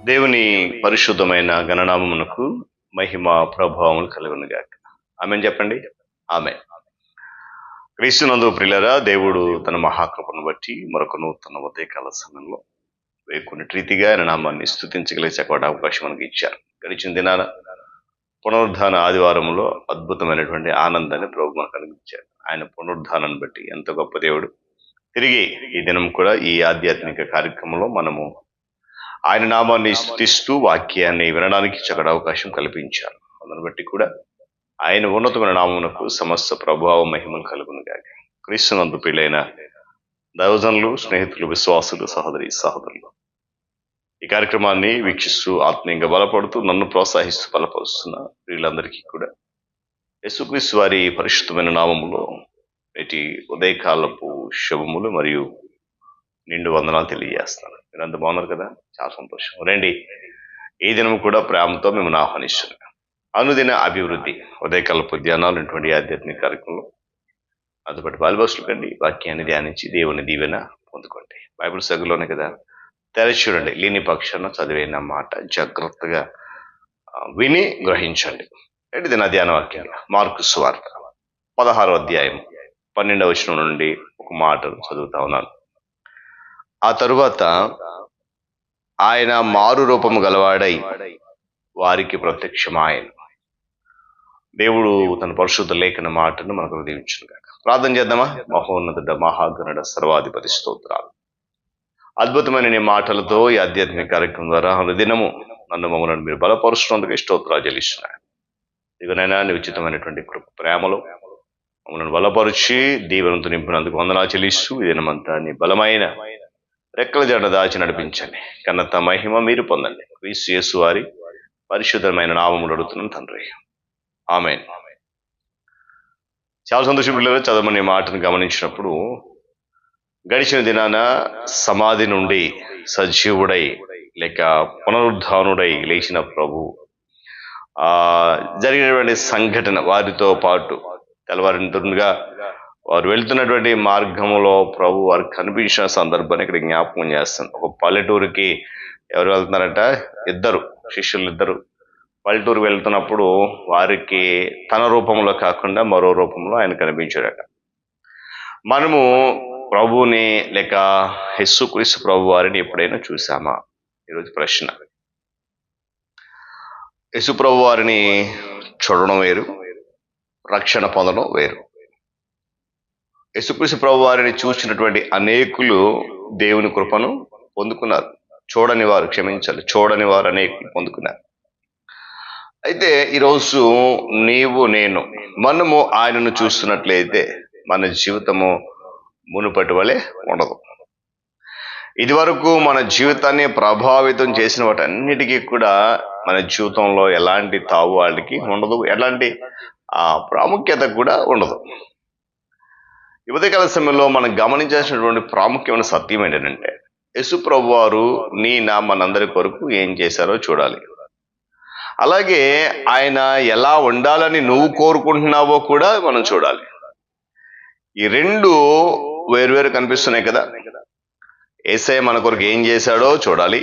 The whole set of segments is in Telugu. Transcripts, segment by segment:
దేవుని పరిశుద్ధమైన గణనామమునకు మహిమ ప్రభావములు కలుగునుగాక. ఆమేన్ చెప్పండి. ఆమేన్. క్రీస్తునందు ప్రియులారా, దేవుడు తన మహాకృపను బట్టి మరొక నూతన ఉదయకాల సమయంలో కొన్ని రీతిగా ఆయన నామాన్ని స్తుతించగలిగే చక్కటి అవకాశం మనకి ఇచ్చారు. గడిచిన దినాన పునరుద్ధాన ఆదివారంలో అద్భుతమైనటువంటి ఆనందాన్ని ప్రభు మనకు కలిగించారు. ఆయన పునరుద్ధానాన్ని బట్టి ఎంత గొప్ప దేవుడు. తిరిగి ఈ దినం కూడా ఈ ఆధ్యాత్మిక కార్యక్రమంలో మనము ఆయన నామాన్ని స్తుతిస్తూ వాక్యాన్ని వినడానికి చక్కటి అవకాశం కల్పించారు. అందుని బట్టి కూడా ఆయన ఉన్నతమైన నామమునకు సమస్త ప్రభావ మహిమలు కలుగునుగాక. క్రీస్తునందు పెళ్ళైన దైవజనులు, స్నేహితులు, విశ్వాసులు, సహోదరులు ఈ కార్యక్రమాన్ని వీక్షిస్తూ ఆత్మీయంగా బలపడుతూ నన్ను ప్రోత్సహిస్తూ బలపరుస్తున్న వీళ్ళందరికీ కూడా యేసుక్రీస్తు వారి పరిశుద్ధమైన నామములో నేటి ఉదయకాలపు శుభములు మరియు నిండు వందనాలు తెలియజేస్తాను. మీరు అంత బాగున్నారు కదా, చాలా సంతోషం. రండి, ఈ దినం కూడా ప్రేమతో మిమ్మల్ని ఆహ్వానిస్తున్నాను. అనుదిన అభివృద్ధి ఉదయకాలపు ధ్యానాలు అటువంటి ఆధ్యాత్మిక కార్యక్రమంలో అందుబాటు బైబిల్ కండి, వాక్యాన్ని ధ్యానించి దేవుని దీవెన పొందుకోండి. బైబిల్ సగులోనే కదా, తెరచి చూడండి. లేని పక్షాన చదివిన మాట జాగ్రత్తగా విని గ్రహించండి. ఏంటి దిన ధ్యాన వాక్యాలు? మార్కు సువార్త 16వ అధ్యాయం 12వ వచనం నుండి ఒక మాటను చదువుతా ఉన్నాను. ఆ తరువాత ఆయన మారు రూపము గలవాడై వారికి ప్రత్యక్షమాయను. దేవుడు తన పరిశుద్ధ లేఖన మాటను మనకు దీవించును గాక. ప్రార్థన చేద్దామా? మహోన్నత మహాగణుడ సర్వాధిపతి స్తోత్రాలు. అద్భుతమైన నీ మాటలతో ఈ ఆధ్యాత్మిక కార్యక్రమం ద్వారా దినము నన్ను మమ్మల్ని మీరు బలపరుస్తున్నందుకు స్తోత్రాలు చెల్లిస్తున్నాను. ఇదిగోనైనా నీ ఉచితమైనటువంటి ప్రేమలో మమ్మల్ని బలపరిచి దీవెనతో నింపినందుకు వందనాలు చెల్లిస్తూ ఈ దినమంతా నీ బలమైన రెక్కల జడ దాచి నడిపించండి. కన్నత మహిమ మీరు పొందండి. క్రీస్తు యేసు వారి పరిశుద్ధమైన నామములు అడుగుతున్నాను తండ్రి, ఆమేన్. చాలా సంతోషం పిల్లలు. చదవమని మాటను గమనించినప్పుడు గడిచిన దినాన సమాధి నుండి సజీవుడై లేక పునరుద్ధానుడై లేచిన ప్రభు జరిగినటువంటి సంఘటన, వారితో పాటు తెల్లవారిగా వారు వెళ్తున్నటువంటి మార్గంలో ప్రభు వారికి కనిపించిన సందర్భాన్ని ఇక్కడ జ్ఞాపకం చేస్తాను. ఒక పల్లెటూరుకి ఎవరు వెళ్తున్నారట? శిష్యులు ఇద్దరు పల్లెటూరు వెళ్తున్నప్పుడు వారికి తన రూపంలో కాకుండా మరో రూపంలో ఆయన కనిపించాడట. మనము ప్రభువుని లేక యేసుక్రీస్తు ప్రభు వారిని ఎప్పుడైనా చూసామా? ఈరోజు ప్రశ్న. యేసు ప్రభు వారిని చూడడం వేరు, రక్షణ పొందడం వేరు. యేసుక్రీస్తు ప్రభు వారిని చూసినటువంటి అనేకులు దేవుని కృపను పొందుకున్నారు. చూడని వారు అనేకులు పొందుకున్నారు. అయితే ఈరోజు నీవు నేను మనము ఆయనను చూస్తున్నట్లయితే మన జీవితము మునుపటి వలె ఉండదు. ఇది వరకు మన జీవితాన్ని ప్రభావితం చేసిన వాటన్నిటికీ కూడా మన జీవితంలో ఎలాంటి తావు వాళ్ళకి ఉండదు, ఎలాంటి ప్రాముఖ్యత కూడా ఉండదు. ఈ ఉదయకాల సమయంలో మనం గమనించాల్సినటువంటి ప్రాముఖ్యమైన సత్యం ఏంటంటే, యేసు ప్రభు వారు మనందరి కొరకు ఏం చేశారో చూడాలి. అలాగే ఆయన ఎలా ఉండాలని నువ్వు కోరుకుంటున్నావో కూడా మనం చూడాలి. ఈ రెండు వేరువేరు కనిపిస్తున్నాయి కదా. యేసయ్య మన కొరకు ఏం చేశాడో చూడాలి,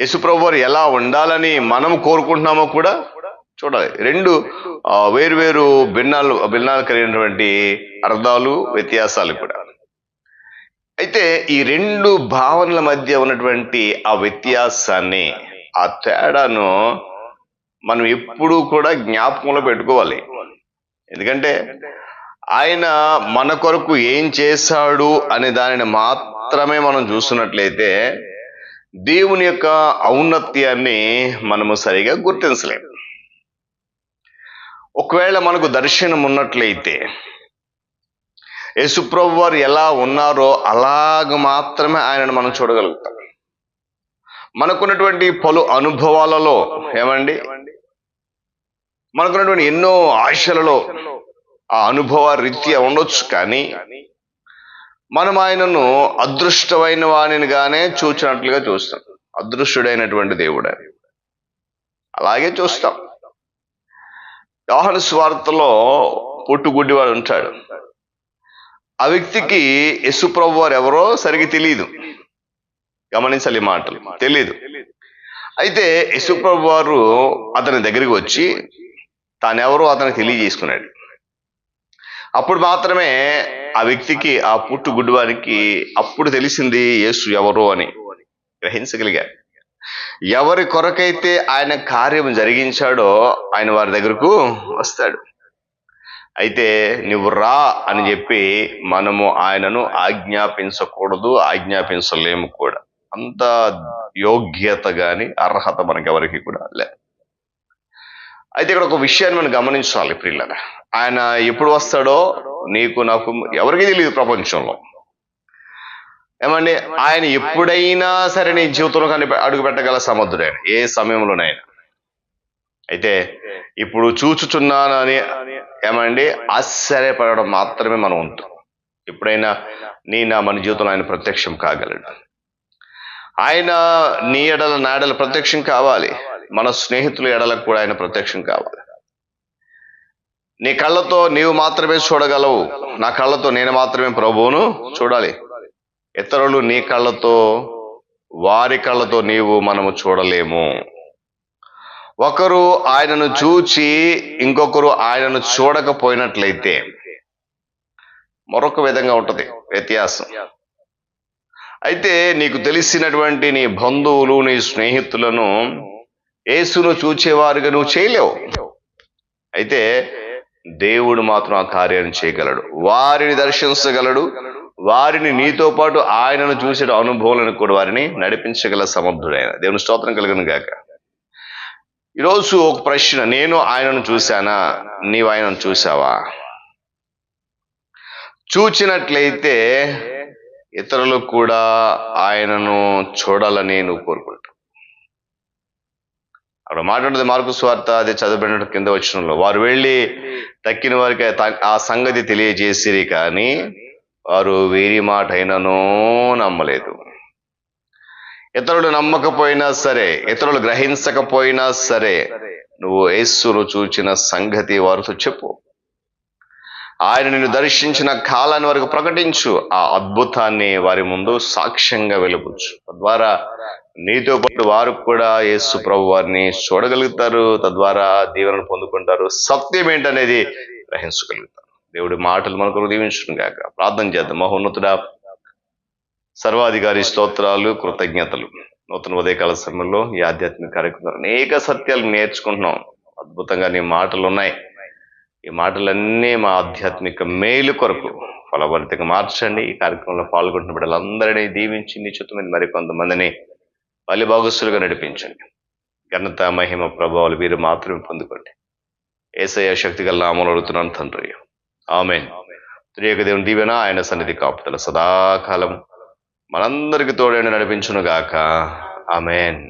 యేసు ప్రభు వారు ఎలా ఉండాలని మనం కోరుకుంటున్నామో కూడా చూడాలి. రెండు వేరువేరు భిన్నాలు కలిగినటువంటి అర్థాలు, వ్యత్యాసాలు కూడా. అయితే ఈ రెండు భావనల మధ్య ఉన్నటువంటి ఆ వ్యత్యాసాన్ని, ఆ తేడాను మనం ఎప్పుడూ కూడా జ్ఞాపకంలో పెట్టుకోవాలి. ఎందుకంటే ఆయన మన కొరకు ఏం చేశాడు అనే దానిని మాత్రమే మనం చూస్తున్నట్లయితే దేవుని యొక్క ఔన్నత్యాన్ని మనము సరిగా గుర్తించలేము. ఒకవేళ మనకు దర్శనం ఉన్నట్లయితే యేసు ప్రభు వారు ఎలా ఉన్నారో అలాగ మాత్రమే ఆయనను మనం చూడగలుగుతాం. మనకున్నటువంటి పలు అనుభవాలలో మనకున్నటువంటి ఎన్నో ఆశలలో ఆ అనుభవ రీత్యా ఉండొచ్చు, కానీ మనం ఆయనను అదృష్టమైన వాణినిగానే చూచినట్లుగా చూస్తాం. అదృష్టుడైనటువంటి దేవుడు అలాగే చూస్తాం. యోహాను సువార్తలో పుట్టుగుడ్డివాడు ఉంటాడు. ఆ వ్యక్తికి యేసు ప్రభు వారు ఎవరో సరిగ్గా తెలియదు. గమనించాలి ఈ మాటలు. తెలీదు. అయితే యేసుప్రభు వారు అతని దగ్గరికి వచ్చి తానెవరో అతనికి తెలియజేసుకున్నాడు. అప్పుడు మాత్రమే ఆ వ్యక్తికి, ఆ పుట్టు గుడ్డివానికి అప్పుడు తెలిసింది యేసు ఎవరో అని గ్రహించగలిగాడు. ఎవరి కొరకైతే ఆయన కార్యం జరిగించాడో ఆయన వారి దగ్గరకు వస్తాడు. అయితే నువ్వు రా అని చెప్పి మనము ఆయనను ఆజ్ఞాపించకూడదు, ఆజ్ఞాపించలేము కూడా. అంత యోగ్యత గాని అర్హత మనకి ఎవరికి కూడా లేదు. అయితే ఇక్కడ ఒక విషయాన్ని మనం గమనించాలి ప్రియులారా. ఆయన ఎప్పుడు వస్తాడో నీకు నాకు ఎవరికి తెలియదు ప్రపంచంలో. ఏమండి, ఆయన ఎప్పుడైనా సరే నీ జీవితంలో అడుగు పెట్టగల సమర్థుడైన ఏ సమయంలోనైనా. అయితే ఇప్పుడు చూచుచున్నానని ఏమండి ఆశ్చర్యపడడం మాత్రమే మనం ఉంటాం. ఎప్పుడైనా మన జీవితంలో ఆయన ప్రత్యక్షం కాగలడు. ఆయన నీ ఎడల నా ఎడల ప్రత్యక్షం కావాలి. మన స్నేహితుల ఎడలకు కూడా ఆయన ప్రత్యక్షం కావాలి. నీ కళ్ళతో నీవు మాత్రమే చూడగలవు. నా కళ్ళతో నేను మాత్రమే ప్రభువును చూడాలి. ఇతరులు నీ కళ్ళతో, వారి కళ్ళతో మనము చూడలేము. ఒకరు ఆయనను చూచి ఇంకొకరు ఆయనను చూడకపోయినట్లయితే మరొక విధంగా ఉంటది వ్యత్యాసం. అయితే నీకు తెలిసినటువంటి నీ బంధువులు, నీ స్నేహితులను యేసును చూచేవారుగా నువ్వు చేయలేవు. అయితే దేవుడు మాత్రం ఆ కార్యాన్ని చేయగలడు. వారిని దర్శించగలడు. వారిని నీతో పాటు ఆయనను చూసే అనుభవాలను కూడా వారిని నడిపించగల సమర్థుడైన దేవుని స్తోత్రం కలుగును గాక. ఈరోజు ఒక ప్రశ్న, నేను ఆయనను చూశానా? నీవు ఆయనను చూసావా? చూచినట్లయితే ఇతరులు కూడా ఆయనను చూడాలని నువ్వు కోరుకుంటావు. అక్కడ మాట్లాడుతుంది మార్కు సువార్త, అది చదవబడినట్టు కింద వచనంలో, వారు వెళ్ళి తక్కిన వారికి ఆ సంగతి తెలియజేసిరి, కానీ వారు వీరి మాట అయినను నమ్మలేదు. ఇతరులు నమ్మకపోయినా సరే, ఇతరులు గ్రహించకపోయినా సరే, నువ్వు యేసును చూచిన సంగతి వారితో చెప్పు. ఆయన నిన్ను దర్శించిన కాలాన్ని వారికి ప్రకటించు. ఆ అద్భుతాన్ని వారి ముందు సాక్ష్యంగా వెలుగుచ్చు. తద్వారా నీతో పాటు వారు కూడా యేసు ప్రభు వారిని చూడగలుగుతారు. తద్వారా దీవెనను పొందుకుంటారు. సత్యం ఏంటనేది గ్రహించగలుగుతారు. దేవుడి మాటలు మనకు దీవించును గాక. ప్రార్థన చేద్దాం. మహోన్నతుడా, సర్వాధికారి, స్తోత్రాలు, కృతజ్ఞతలు. నూతన ఉదయకాల సమయంలో ఈ ఆధ్యాత్మిక కార్యక్రమాలు అనేక సత్యాలు నేర్చుకుంటున్నాం. అద్భుతంగా నీ మాటలు ఉన్నాయి. ఈ మాటలన్నీ మా ఆధ్యాత్మిక మేలు కొరకు ఫలభరితంగా మార్చండి. ఈ కార్యక్రమంలో పాల్గొంటున్న బిడ్డలందరినీ దీవించి నీ చుట్టూ మీద మరికొంతమందిని బలి భాగస్తులుగా నడిపించండి. ఘనత, మహిమ, ప్రభావాలు వీరు మాత్రమే పొందుకోండి. యేసయ్య శక్తి గల నామములో అడుగుతున్నాను తండ్రి, ఆమేన్. త్రియక దేవుని దీవెన, ఆయన సన్నిధి కాపుదల సదాకాలం మనందరికి తోడైన నడిపించును గాక. ఆమేన్.